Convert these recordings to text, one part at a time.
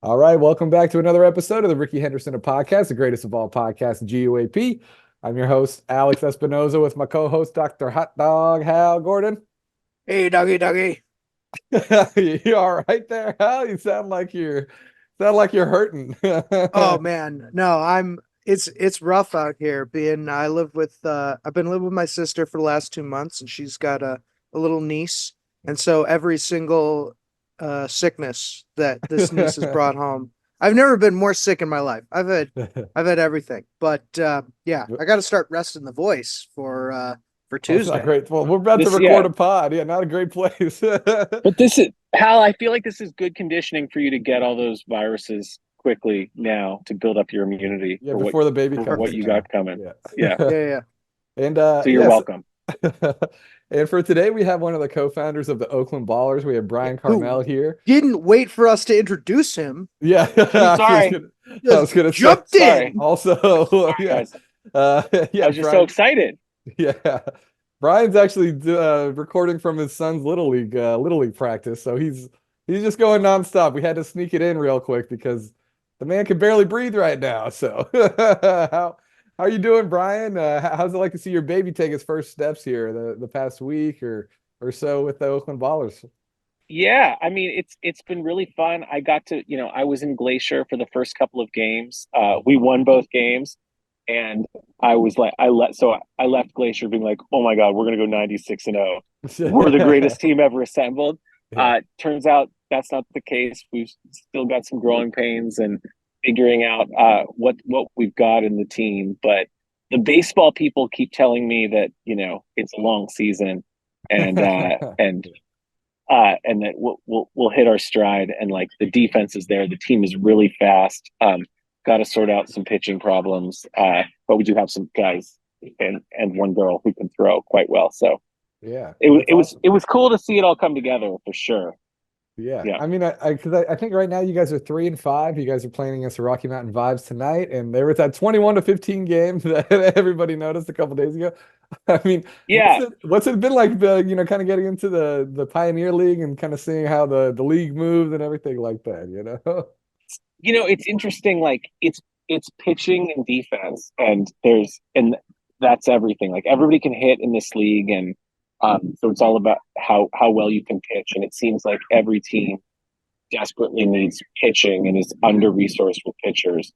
All right, welcome back to another episode of the Ricky Henderson of Podcast, the greatest of all podcasts, GUAP. I'm your host, Alex Espinoza, with my co-host, Dr. Hot Dog Hal Gordon. Hey, doggy. You all right there, Hal? You sound like you're hurting. Oh man, no, it's rough out here. I live with I've been living with my sister for the last 2 months, and she's got a little niece, and so every single sickness that this niece has brought home, I've never been more sick in my life. I've had everything, but yeah, I got to start resting the voice for That's not Tuesday. great. Well, we're about to This, record yeah, a pod. Yeah, not a great place. but this is Hal. I feel like this is good conditioning for you to get all those viruses quickly now to build up your immunity Yeah, before the baby for comes. what Perfect. you Yeah. got coming. Yeah. Yeah, Yeah, yeah. And so you're yes. welcome. And for today, we have one of the co-founders of the Oakland Ballers. We have Yeah. Bryan Carmel Who here. didn't wait for us to introduce him? Yeah, Sorry, I Just was gonna say jumped sorry, in. also, sorry, yeah, guys. I yeah, was just so Brian, excited. yeah, Brian's actually recording from his son's little league practice, so he's just going nonstop. We had to sneak it in real quick because the man can barely breathe right now. So, how are you doing, Brian? How's it like to see your baby take his first steps here the past week or so with the Oakland Ballers? Yeah, I mean it's been really fun. I got to, I was in Glacier for the first couple of games. We won both games, and I was like, I left Glacier being like, oh my God, we're gonna go 96-0. We're the greatest team ever assembled. Yeah. Turns out that's not the case. We've still got some growing pains and figuring out what we've got in the team. But the baseball people keep telling me that it's a long season, and and that we'll hit our stride. And like the defense is there, the team is really fast. Got to sort out some pitching problems, but we do have some guys and one girl who can throw quite well. So Yeah, it was that's it was awesome. it was cool to see it all come together for sure. Yeah, Yeah, I mean, because I think right now you guys are 3-5. You guys are playing against the Rocky Mountain Vibes tonight, and there was that 21-15 game that everybody noticed a couple days ago. I mean, what's yeah. it what's it been like, kind of getting into the Pioneer League and kind of seeing how the league moves and everything like that, you know? It's interesting. Like it's pitching and defense, and that's everything. Like everybody can hit in this league, and so it's all about how well you can pitch. And it seems like every team desperately needs pitching and is under resourced with pitchers.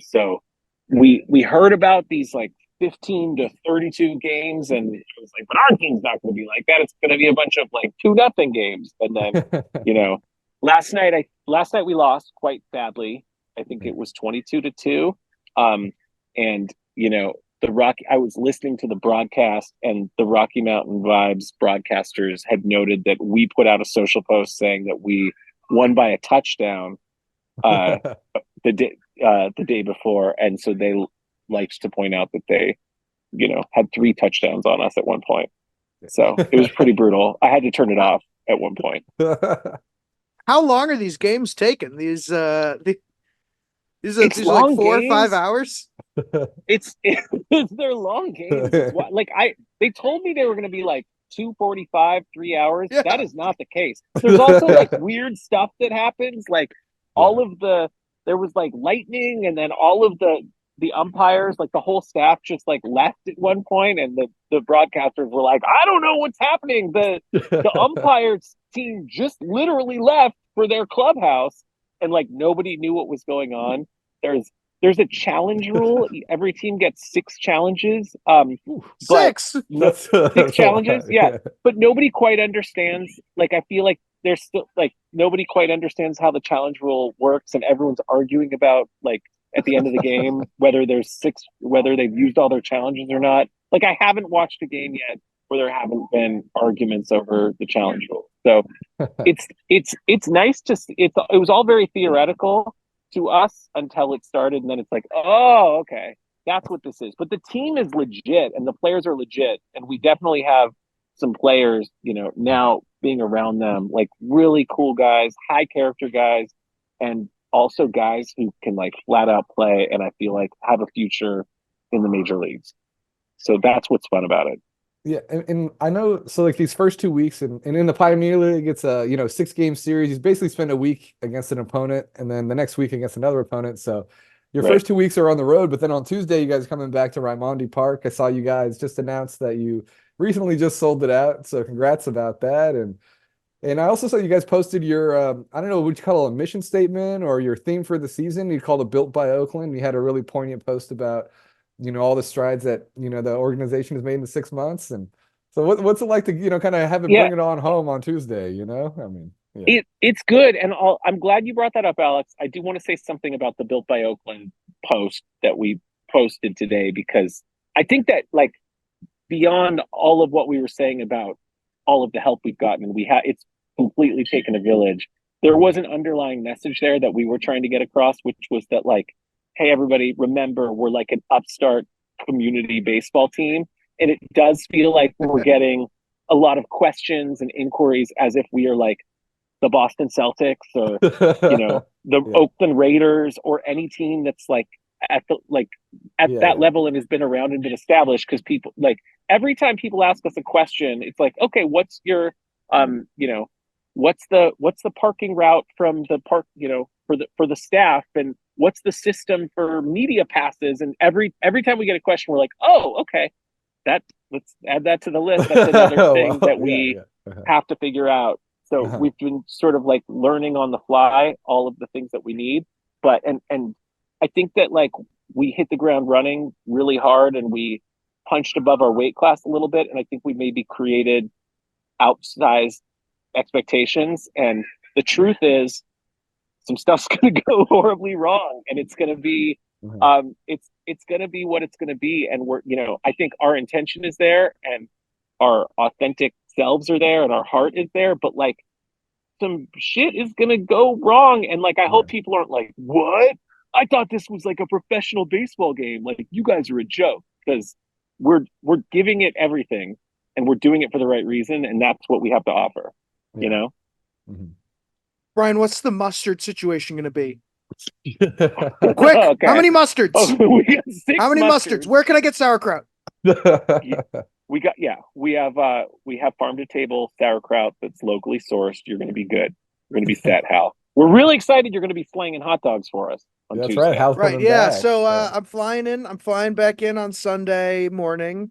So we heard about these like 15 to 32 games, and it was like, but our team's not going to be like that. It's going to be a bunch of like 2-0 games, and then you know, last night we lost quite badly. I think it was 22-2, and the Rocky. I was listening to the broadcast, and the Rocky Mountain Vibes broadcasters had noted that we put out a social post saying that we won by a touchdown uh, the day before, and so they liked to point out that they had 3 touchdowns on us at one point. So it was pretty brutal. I had to turn it off at one point. How long are these games taking? These It's are like long 4 or 5 games. hours. It's their long games. Like they told me they were going to be like 2:45, 3 hours. That Yeah. is not the case. There's also like weird stuff that happens. Like Yeah. all of the there was like lightning, and then all of the umpires, like the whole staff, just like left at one point, and the broadcasters were like, I don't know what's happening. The umpires team just literally left for their clubhouse, and like nobody knew what was going on. There's there's a challenge rule. Every team gets 6 challenges, Ooh, but Six. no that's six that's a lot. challenges. Yeah, Yeah. but nobody quite understands. Like I feel like there's still like nobody quite understands how the challenge rule works, and everyone's arguing about like at the end of the game whether they've used all their challenges or not. Like I haven't watched a game yet where there haven't been arguments over the challenge rule. So it's nice to see. It was all very theoretical to us until it started, and then it's like, oh, okay, that's what this is. But the team is legit, and the players are legit, and we definitely have some players, now being around them, like really cool guys, high character guys, and also guys who can like flat out play, and I feel like have a future in the major leagues. So that's what's fun about it. Yeah, and I know so like these first 2 weeks and in the Pioneer League it's a 6 game series. You basically spend a week against an opponent and then the next week against another opponent. So your Right. first 2 weeks are on the road, but then on Tuesday you guys are coming back to Raimondi Park. I saw you guys just announced that you recently just sold it out. So congrats about that. And I also saw you guys posted your I don't know what you call it, a mission statement or your theme for the season. You called it Built by Oakland. You had a really poignant post about all the strides that the organization has made in the 6 months. And so what's it like to kind of have it Yeah, bring it on home on Tuesday, I mean, yeah. it's good, and I'm glad you brought that up, Alex. I do want to say something about the Built by Oakland post that we posted today, because I think that, like, beyond all of what we were saying about all of the help we've gotten, and it's completely taken a village. There was an underlying message there that we were trying to get across, which was that, like, hey, everybody, remember, we're like an upstart community baseball team, and it does feel like we're getting a lot of questions and inquiries as if we are like the Boston Celtics or the Yeah. Oakland Raiders or any team that's like at Yeah, that yeah. level and has been around and been established. Because people, like, every time people ask us a question, it's like, okay, what's your what's the parking route from the park, for the staff, and what's the system for media passes, and every time we get a question, we're like, oh, okay, that let's add that to the list. That's another thing Well, that yeah, we yeah. have to figure out. So Uh-huh. we've been sort of like learning on the fly all of the things that we need. But and I think that, like, we hit the ground running really hard, and we punched above our weight class a little bit. And I think we maybe created outsized expectations. And the truth is, some stuff's going to go horribly wrong, and it's going to be Uh-huh. it's going to be what it's going to be. And I think our intention is there, and our authentic selves are there, and our heart is there, but, like, some shit is going to go wrong. And, like, I Yeah. hope people aren't like, what, I thought this was like a professional baseball game, like, you guys are a joke. Because we're giving it everything, and we're doing it for the right reason, and that's what we have to offer, you Yeah. know. Mhm. Brian, what's the mustard situation going to be? Quick, how Okay. many Oh, mustards? we got How six many mustards? mustards. Where can I get sauerkraut? We have farm to table sauerkraut that's locally sourced. You're going to be good. You're going to be set, Hal. We're really excited. You're going to be slanging hot dogs for us on That's right. Tuesday. Hal's Right, coming yeah. back. So Yeah. I'm flying in. I'm flying back in on Sunday morning.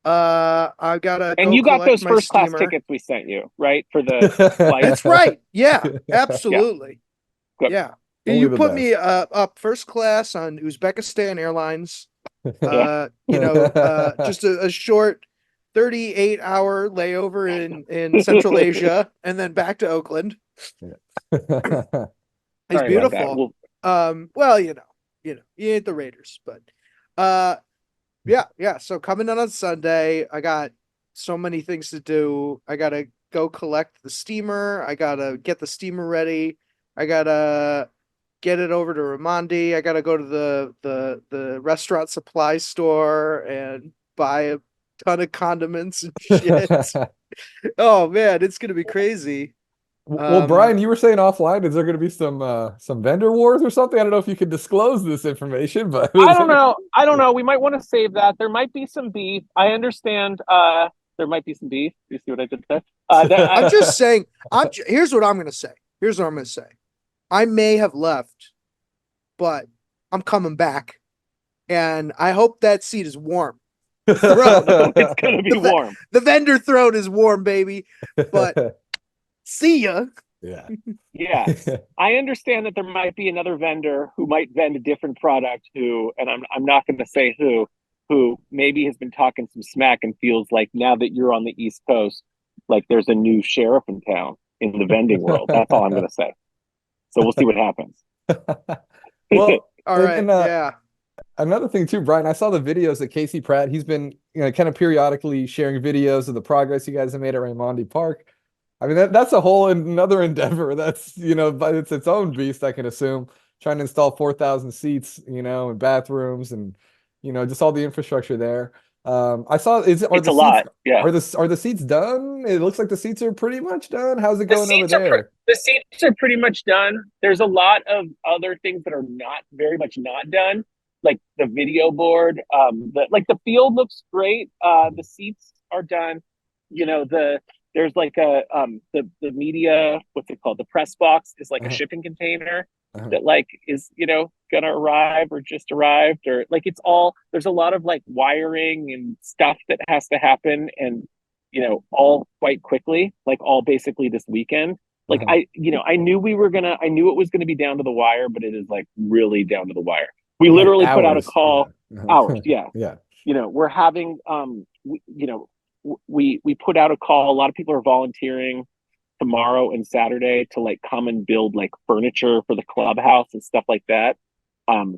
I gotta And go you got collect those my first class steamer. tickets we sent you, right? For the flight. That's right. Yeah, Yeah, absolutely. good. Yeah. Only You the put me best. up first class on Uzbekistan Airlines. Yeah. Just a short 38-hour layover in Central Asia and then back to Oakland. Yeah. It's Sorry about that. beautiful. Well, Well, you ain't the Raiders, but uh yeah. So coming in on Sunday, I got so many things to do. I gotta go collect the steamer. I gotta get the steamer ready. I gotta get it over to Raimondi. I gotta go to the restaurant supply store and buy a ton of condiments and shit. Oh man, it's gonna be crazy. Well, Um, Brian, you were saying offline, is there going to be some vendor wars or something? I don't know if you could disclose this information, but I is don't there... know. I don't know. We might want to save that. There might be some beef. I understand. There might be some beef. You see what I did there? I'm just saying. Here's what I'm gonna say. Here's what I'm gonna say. I may have left, but I'm coming back, and I hope that seat is warm. The throne, It's gonna be the warm. the vendor throne is warm, baby. But see ya. Yeah. Yes, I understand that there might be another vendor who might vend a different product, and I'm not going to say who maybe has been talking some smack and feels like, now that you're on the East Coast, like there's a new sheriff in town in the vending world. That's all I'm going to say. So we'll see what happens. Well, All and, right. and Yeah. another thing too, Brian, I saw the videos that Casey Pratt, he's been, kind of periodically sharing videos of the progress you guys have made at Raimondi Park. I mean, that's a whole another endeavor. That's, but it's its own beast, I can assume. Trying to install 4,000 seats, and bathrooms and, just all the infrastructure there. I saw, are It's the a seats, lot. Yeah. are the seats done? It looks like the seats are pretty much done. How's it going over there? The seats are pretty much done. There's a lot of other things that are not very much not done, like the video board. The field looks great. The seats are done. You know, there's like the media, what's it called? The press box is like a Uh-huh. shipping container Uh-huh. that like is, you know, gonna arrive or just arrived, or like it's all, there's a lot of like wiring and stuff that has to happen, and you know, all quite quickly, like all basically this weekend. Like Uh-huh. I knew I knew it was gonna be down to the wire, but it is like really down to the wire. We Like literally put out a hours. Yeah. call, hours, Uh-huh. yeah. Yeah. You know, we're having we put out a call. A lot of people are volunteering tomorrow and Saturday to like come and build like furniture for the clubhouse and stuff like that,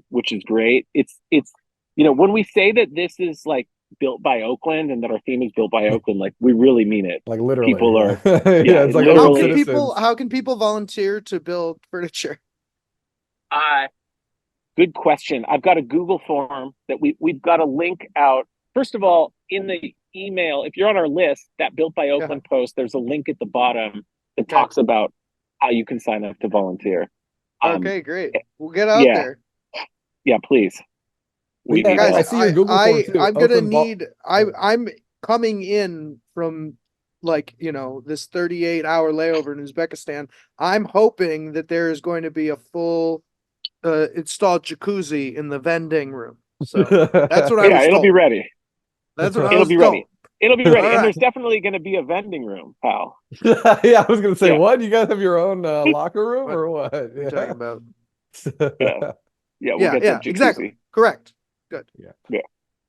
which is great. It's you know, when we say that this is like built by Oakland and that our theme is built by Oakland, like we really mean it. Like literally. People Yeah. are, Yeah. yeah, It's it like How Oakland can literally. people citizens. volunteer to build furniture? Uh, Good question. I've got a Google form that we've got a link out. First of all, in the email, if you're on our list, that Built by Yeah. Oakland post, there's a link at the bottom that Okay. talks about how you can sign up to volunteer. Okay, great. We'll get out Yeah, there. yeah, please. But We yeah, need Guys, I help. see your Google form too. I'm gonna Oakland Ball. need I'm coming in from like, you know, this 38-hour layover in Uzbekistan. I'm hoping that there is going to be a full installed jacuzzi in the vending room. So that's what I Yeah, was it'll be told. ready. That's what I It'll was be ready. told. It'll be All ready. And right. there's definitely going to be a vending room, pal. Yeah, I was gonna say, Yeah, what? You guys have your own locker room What or what? are you talking about? yeah, yeah. We'll Yeah, get yeah, that exactly. jacuzzi. Correct. Good. Yeah. Yeah.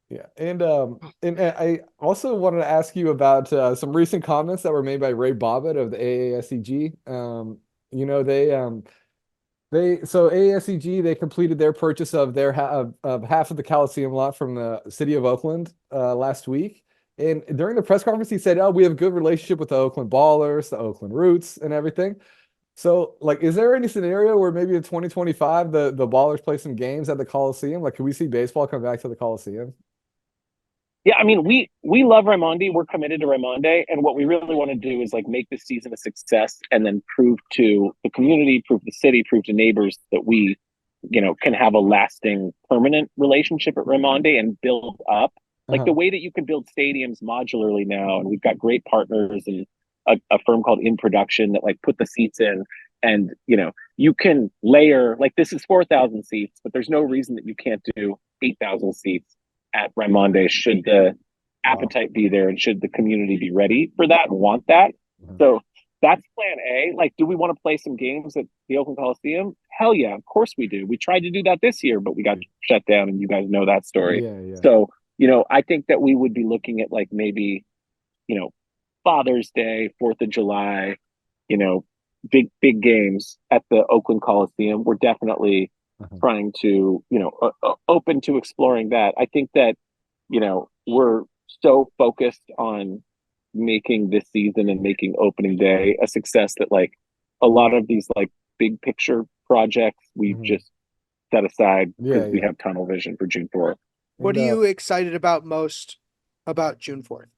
Yeah, and I also wanted to ask you about some recent comments that were made by Ray Bobbitt of the AASEG. You know, they so AASEG, they completed their purchase of their of half of the Coliseum lot from the city of Oakland last week. And during the press conference, he said, "Oh, we have a good relationship with the Oakland Ballers, the Oakland Roots, and everything." So, like, is there any scenario where maybe in 2025 the Ballers play some games at the Coliseum? Like, can we see baseball come back to the Coliseum? Yeah, I mean, we love Raimondi. We're committed to Raimondi, and what we really want to do is like make this season a success, and then prove to the community, prove to the city, prove to neighbors that we, you know, can have a lasting, permanent relationship at Raimondi and build up like Uh-huh. the way that you can build stadiums modularly now. And we've got great partners and a firm called In Production that like put the seats in, and you know, you can layer like this is 4,000 seats, but there's no reason that you can't do 8,000 seats at Raimondi should the Wow. appetite be there and should the community be ready for that and want that. Uh-huh. So that's plan A. Like, do we want to play some games at the Oakland Coliseum? Hell yeah, of course we do. We tried to do that this year, but we got shut down, and you guys know that story. Yeah, yeah. So, you know, I think that we would be looking at like maybe, you know, Father's Day, 4th of July, you know, big games at the Oakland Coliseum. We're definitely Uh-huh. trying to, you know, open to exploring that. I think that, you know, we're so focused on making this season and making opening day a success that like a lot of these like big picture projects we've Mhm. just set aside Yeah, because we yeah. have tunnel vision for June 4th. What And are you excited about most about June 4th?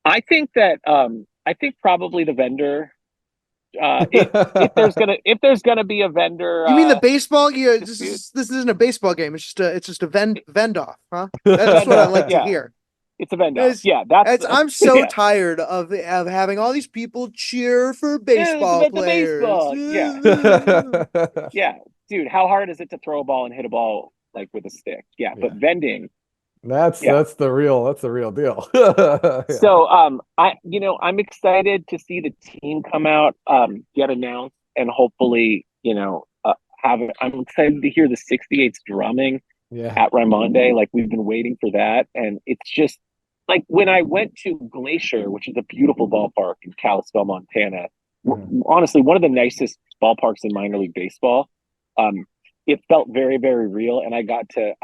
I think that I think probably the vendor if there's gonna be a vendor You mean the baseball? Yeah, dispute. this isn't a baseball game. It's just a vend off, huh? That's Vend what I off, like to yeah, hear. it's a vend off. It's, Yeah, that's I'm so yeah. tired of having all these people cheer for Yeah, it's baseball about the players. baseball. Yeah, yeah, dude. How hard is it to throw a ball and hit a ball like with a stick? Yeah, but Yeah. vending. That's Yeah. that's the real deal. Yeah. So I'm excited to see the team come out, get announced, and hopefully, have it. I'm excited to hear the 68s drumming Yeah. at Raimondi. Like we've been waiting for that, and it's just like when I went to Glacier, which is a beautiful ballpark in Kalispell, Montana. Mhm. Honestly, one of the nicest ballparks in minor league baseball. Um, it felt very, very real, and I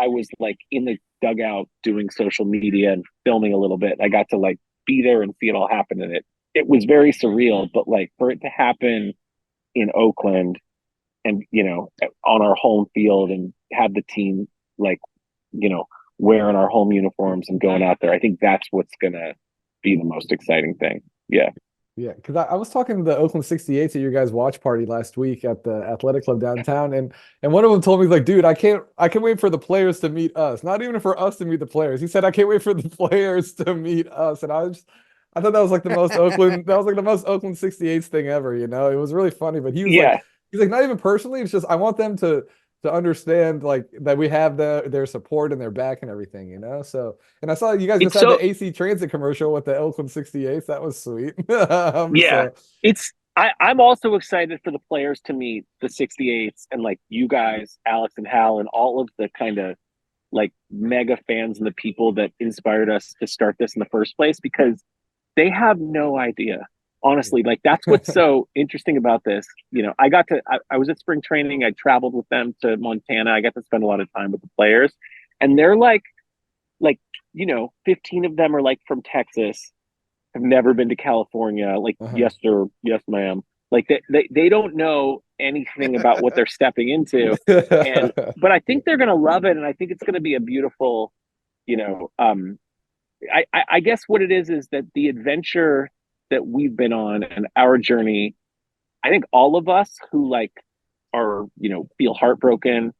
was like in the dugout doing social media and filming a little bit. I got to like be there and see it all happen, and it was very surreal. But like for it to happen in Oakland and on our home field and have the team like wearing our home uniforms and going out there, I think that's what's gonna be the most exciting thing. Yeah. Yeah, because I was talking to the Oakland 68s at your guys' watch party last week at the athletic club downtown, and one of them told me like, dude, I can't wait for the players to meet us. Not even for us to meet the players. He said, I can't wait for the players to meet us. And I thought that was like the most Oakland, that was like the most Oakland 68s thing ever, you know? It was really funny, but Yeah. he's like, not even personally, it's just I want them to understand like that we have their support and their back and everything, you know? So, and I saw you guys just It's had so the AC Transit commercial with the Oakland 68s. That was sweet. Yeah, So I'm also excited for the players to meet the 68s and like you guys, Alex and Hal, and all of the kind of like mega fans and the people that inspired us to start this in the first place because they have no idea. Honestly, like that's what's so interesting about this. You know, I was at spring training, I traveled with them to Montana. I got to spend a lot of time with the players, and they're like, 15 of them are like from Texas, have never been to California. Like, uh-huh. yes, sir, yes, ma'am. Like they don't know anything about what they're stepping into. And but I think they're gonna love it, and I think it's gonna be a beautiful, you know, I guess what it is that the adventure that we've been on and our journey, I think all of us who like are, feel heartbroken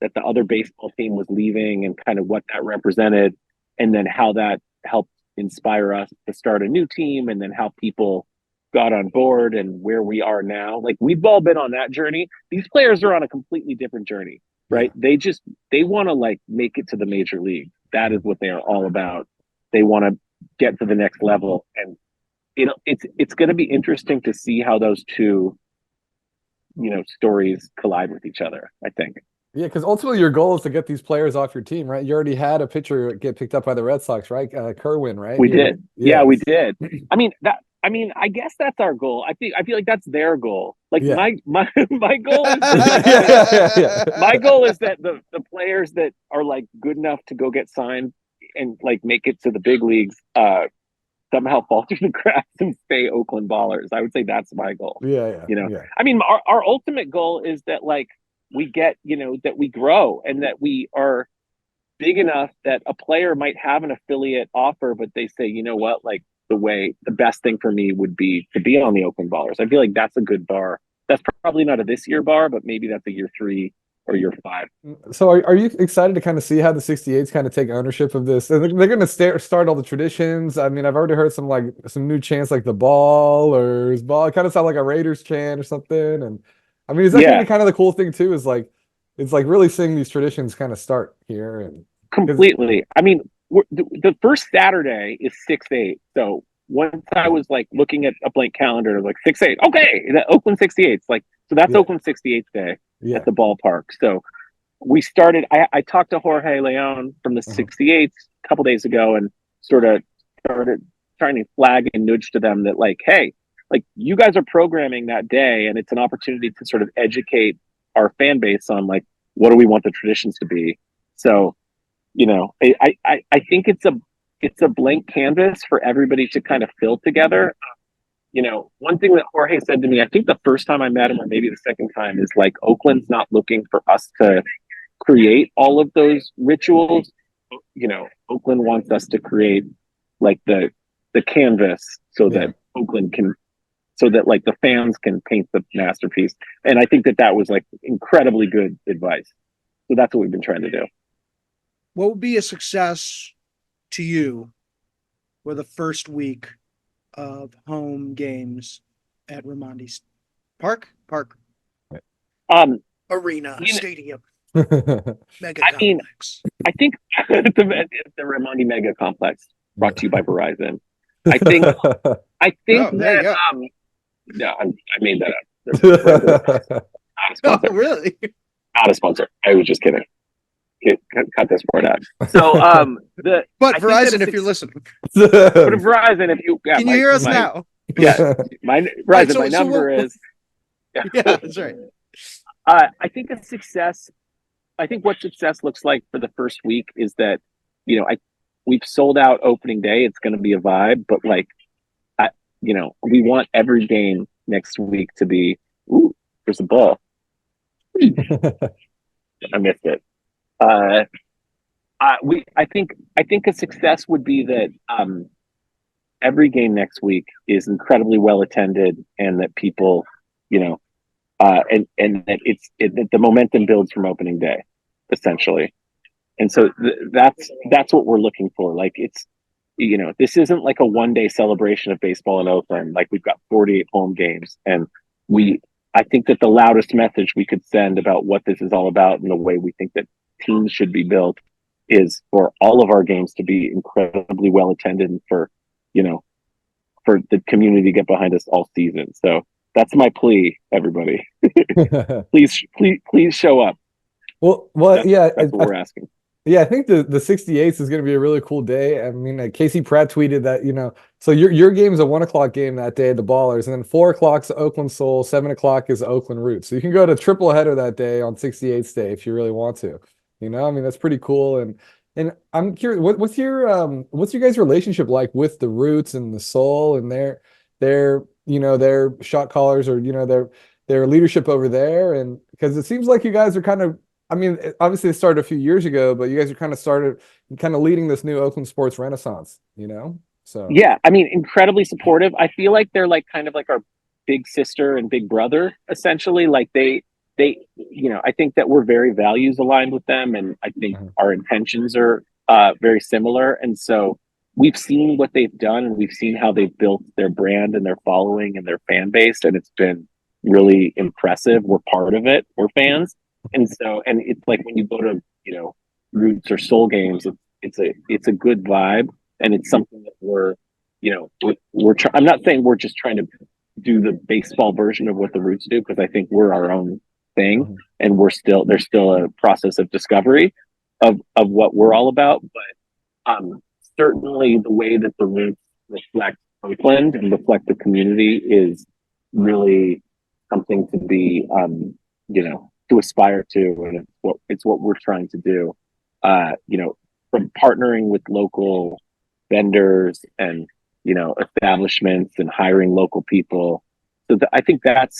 that the other baseball team was leaving and kind of what that represented, and then how that helped inspire us to start a new team, and then how people got on board and where we are now. Like we've all been on that journey. These players are on a completely different journey, right? Yeah. They want to like make it to the major league. That is what they are all about. They want to get to the next level, and it's going to be interesting to see how those two stories collide with each other, I think. Yeah, because ultimately your goal is to get these players off your team, right? You already had a pitcher get picked up by the Red Sox, right? Kerwin, right? We did. Yeah, we Yes. did. I guess that's our goal. I feel like that's their goal. Like Yeah. my goal is that my Yeah. goal is that the players that are like good enough to go get signed and like make it to the big leagues somehow fall through the cracks and stay Oakland Ballers. I would say that's my goal. Yeah. Yeah. You know, Yeah. I mean, our ultimate goal is that like we get, that we grow and that we are big enough that a player might have an affiliate offer, but they say, you know what, like the best thing for me would be to be on the Oakland Ballers. I feel like that's a good bar. That's probably not a this year bar, but maybe that's a year 3 or year 5. So are you excited to kind of see how the 68s kind of take ownership of this? They're going to start all the traditions. I mean, I've already heard some new chants like the Ballers, ball. It kind of sound like a Raiders chant or something. And I mean, is that going to Yeah, be kind of the cool thing too? Is like it's like really seeing these traditions kind of start here and because completely. I mean, the first Saturday is 6/8. So once I was like looking at a blank calendar, like 6/8. Okay, the Oakland 68. Like, so that's yeah, Oakland 68th day at yeah. the ballpark. So we started. I talked to Jorge Leon from the Uh-huh. 68th a couple days ago, and sort of started trying to flag and nudge to them that like, hey, like you guys are programming that day, and it's an opportunity to sort of educate our fan base on like what do we want the traditions to be. So I think it's a blank canvas for everybody to kind of fill together. One thing that Jorge said to me, I think the first time I met him, or maybe the second time, is like Oakland's not looking for us to create all of those rituals. Oakland wants us to create like the canvas so Yeah. that Oakland can, so that like the fans can paint the masterpiece. And I think that was like incredibly good advice. So that's what we've been trying to do. What would be a success to you for the first week of home games at Raimondi Park Um, Arena you know, Stadium Mega I mean, Complex? I think the Raimondi Mega Complex brought to you by Verizon. I think I think Oh, there you that go. no, I made that up. Verizon is not a Oh, sponsor. really? Not a sponsor. I was just kidding. Cut this part out. So the But I think that Verizon, if you're listening, but Verizon, if you can you hear us my now? yeah my Right. Verizon, my number is Yeah, that's right. I think a success. I think what success looks like for the first week is that, we've sold out opening day. It's going to be a vibe, but like, we want every game next week to be, ooh, there's a ball. I missed it. I think a success would be that, every game next week is incredibly well attended, and that people, you know, and that that the momentum builds from opening day, essentially. And so that's what we're looking for. Like, it's, you know, this isn't like a 1-day celebration of baseball in Oakland. Like, we've got 48 home games, and I think that the loudest message we could send about what this is all about and the way we think that teams should be built is for all of our games to be incredibly well attended, and for, you know, for the community to get behind us all season. So that's my plea, everybody. please show up. Well, yeah, that's what we're asking. Yeah, I think the 68th is going to be a really cool day. I mean, Casey Pratt tweeted that, you know, so your game is a 1 o'clock game that day, the Ballers, and then 4 o'clock is Oakland Soul, 7 o'clock is Oakland Roots. So you can go to triple header that day on 68th day if you really want to. You know, I mean, that's pretty cool. And I'm curious, what's your guys' relationship like with the Roots and the Soul and their you know, their shot callers, or, you know, their leadership over there? And because it seems like you guys are kind of, I mean, obviously it started a few years ago, but you guys are kind of leading this new Oakland sports renaissance, you know? So yeah, I mean, incredibly supportive. I feel like they're like kind of like our big sister and big brother, essentially. Like they, you know, I think that we're very values aligned with them, and I think our intentions are very similar. And so we've seen what they've done, and we've seen how they've built their brand and their following and their fan base, and it's been really impressive. We're part of it. We're fans. And so, and it's like when you go to, you know, Roots or Soul games, it's a good vibe, and it's something that we're, you know, I'm not saying we're just trying to do the baseball version of what the Roots do, because I think we're our own thing, and there's still a process of discovery of what we're all about. But certainly the way that the Roots reflect Oakland and reflect the community is really something to be, you know, to aspire to, and it's what we're trying to do. You know, from partnering with local vendors and, you know, establishments, and hiring local people. So I think that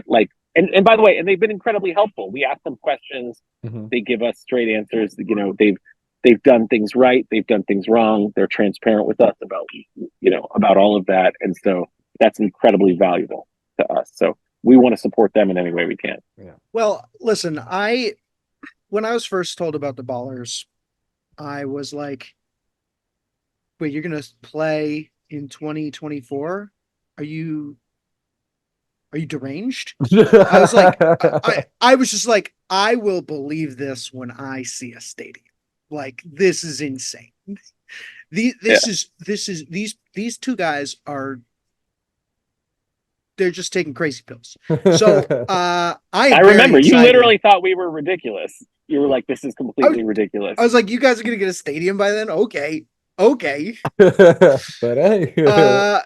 like, and by the way, and they've been incredibly helpful. We ask them questions, they give us straight answers. You know, they've done things right, they've done things wrong. They're transparent with us about, you know, about all of that, and so that's incredibly valuable to us. So we want to support them in any way we can. Yeah. Well, listen, when I was first told about the Ballers, I was like, wait, you're going to play in 2024? Are you deranged? I was like, I was just like, I will believe this when I see a stadium. Like, this is insane. These two guys are, they're just taking crazy pills. So I remember you literally thought we were ridiculous. You were like, this is completely ridiculous. I was like, you guys are gonna get a stadium by then? Okay. But hey, yeah,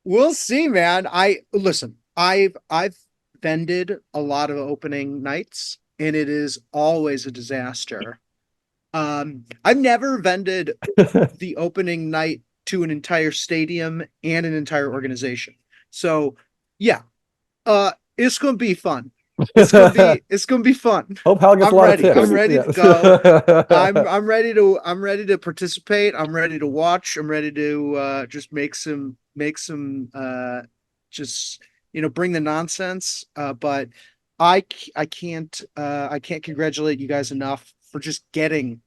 we'll see, man. I've vended a lot of opening nights, and it is always a disaster. I've never vended the opening night to an entire stadium and an entire organization. So yeah, it's gonna be fun. It's gonna be fun. Hope Hal gets a lot of tips. I'm ready to go. I'm ready to participate. I'm ready to watch. I'm ready to just make some just, you know, bring the nonsense. But I can't congratulate you guys enough for just getting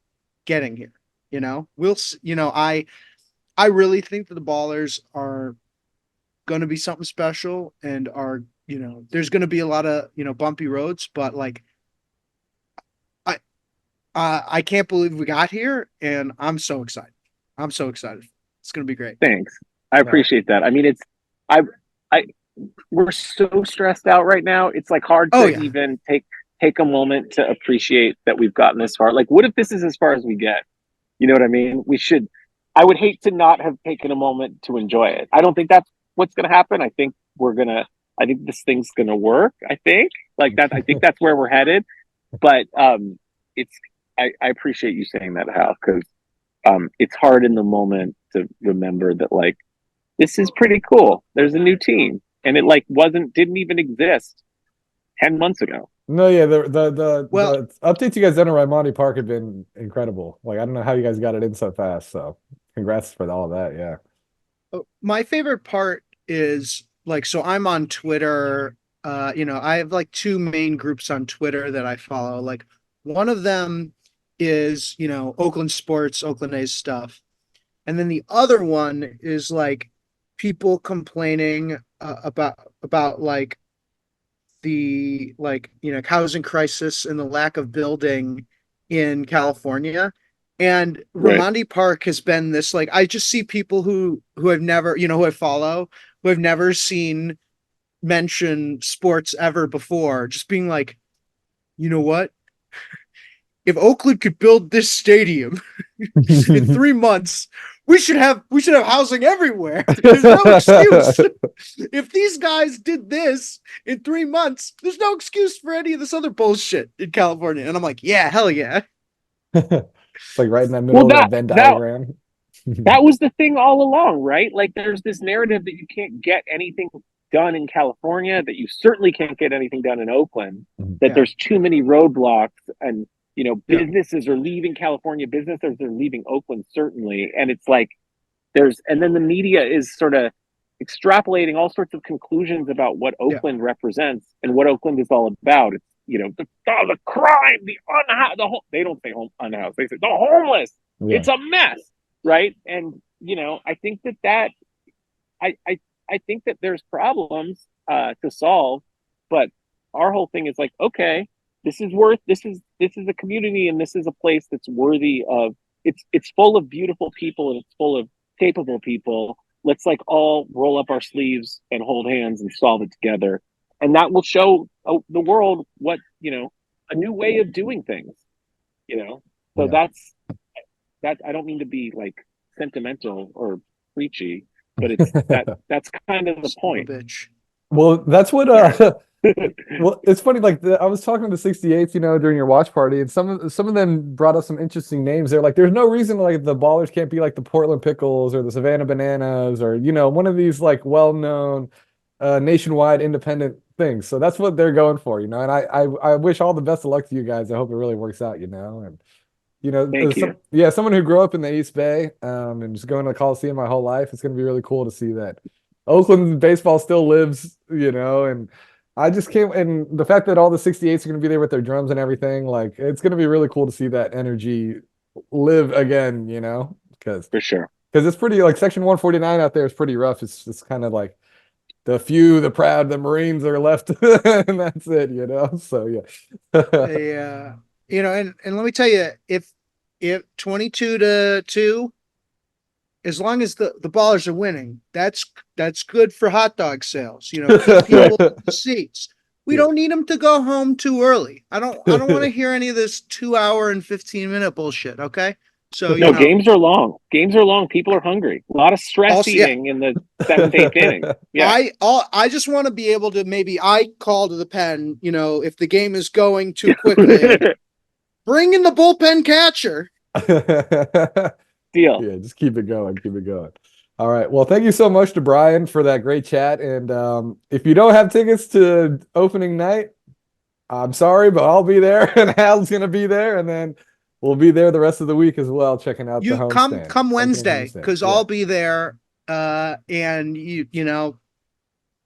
here. You know, I really think that the Ballers are going to be something special, and are, you know, there's going to be a lot of, you know, bumpy roads, but like, I can't believe we got here, and I'm so excited. It's going to be great. Thanks. I appreciate that. I mean, we're so stressed out right now. It's like hard to even take a moment to appreciate that we've gotten this far. Like, what if this is as far as we get? You know what I mean? I would hate to not have taken a moment to enjoy it. I don't think that's what's going to happen. I think this thing's going to work. I think that's where we're headed. But I appreciate you saying that, Hal, because it's hard in the moment to remember that, like, this is pretty cool. There's a new team, and it like didn't even exist 10 months ago. No, yeah, the updates you guys done at Raimondi Park have been incredible. Like, I don't know how you guys got it in so fast. So congrats for all of that. Yeah. My favorite part is like, so I'm on Twitter. I have like two main groups on Twitter that I follow. Like one of them is, Oakland sports, Oakland A's stuff. And then the other one is like people complaining about like the housing crisis and the lack of building in California. And Right. Raimondi Park has been this, like, I just see people who have never, who I follow, who have never seen mention sports ever before, just being like, you know what? If Oakland could build this stadium in 3 months, we should have housing everywhere. There's no excuse. If these guys did this in 3 months, there's no excuse for any of this other bullshit in California. And I'm like, yeah, hell yeah. It's like right in the Well, middle of that Venn diagram. that was the thing all along, right? Like there's this narrative that you can't get anything done in California, that you certainly can't get anything done in Oakland, that Yeah. there's too many roadblocks, and Yeah. businesses are leaving California, businesses are leaving Oakland, certainly. And it's like and then the media is sort of extrapolating all sorts of conclusions about what Yeah. Oakland represents and what Oakland is all about. It's the crime, they don't say unhoused, they say the homeless. Yeah. It's a mess, right? And I think that I think that there's problems to solve, but our whole thing is like, okay, this is a community, and this is a place that's worthy of. It's full of beautiful people, and it's full of capable people. Let's like all roll up our sleeves and hold hands and solve it together, and that will show the world what a new way of doing things. So Yeah. that. I don't mean to be like sentimental or preachy, but it's that's kind of the Son of a point. bitch. Well, that's what well, it's funny, like I was talking to the 68s, during your watch party, and some of them brought up some interesting names. They're like, there's no reason like the Ballers can't be like the Portland Pickles or the Savannah Bananas, or one of these like well-known nationwide independent things. So that's what they're going for, and I wish all the best of luck to you guys. I hope it really works out, and Thank you. someone who grew up in the East Bay, and just going to the Coliseum my whole life, it's going to be really cool to see that Oakland baseball still lives, and I just can't, and the fact that all the 68s are going to be there with their drums and everything, like it's going to be really cool to see that energy live again, because For sure. it's pretty, like Section 149 out there is pretty rough. It's kind of like the few, the proud, the Marines are left, and that's it, So yeah. And let me tell you, if 22-2, as long as the Ballers are winning, that's good for hot dog sales. Keep people in the seats. We don't need them to go home too early. I don't want to hear any of this 2 hour and 15-minute bullshit. Okay, so No, games are long. Games are long. People are hungry. A lot of stress Also, yeah. eating in the 7th, 8th inning. Yeah. I just want to be able to, maybe I call to the pen. If the game is going too quickly, bring in the bullpen catcher. Deal. Yeah, just keep it going. Keep it going. All right. Well, thank you so much to Bryan for that great chat. And if you don't have tickets to opening night, I'm sorry, but I'll be there, and Hal's gonna be there, and then we'll be there the rest of the week as well, checking out the You come homestand. Wednesday, because Yeah. I'll be there, and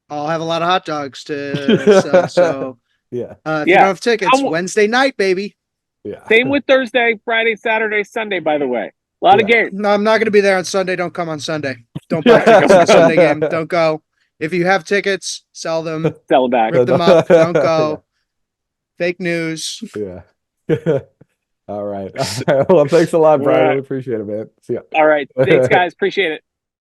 I'll have a lot of hot dogs to sell. So yeah, if you don't have tickets, I'm- Wednesday night, baby. yeah. Same with Thursday, Friday, Saturday, Sunday, by the way. A lot of Yeah. games. No, I'm not going to be there on Sunday. Don't come on Sunday. Don't buy tickets for the Sunday game. Don't go. If you have tickets, sell them. Sell back. Rip them up. Don't go. Fake news. Yeah. All right. Well, thanks a lot, Bryan. All right. Really appreciate it, man. See ya. All right. Thanks, guys. Appreciate it.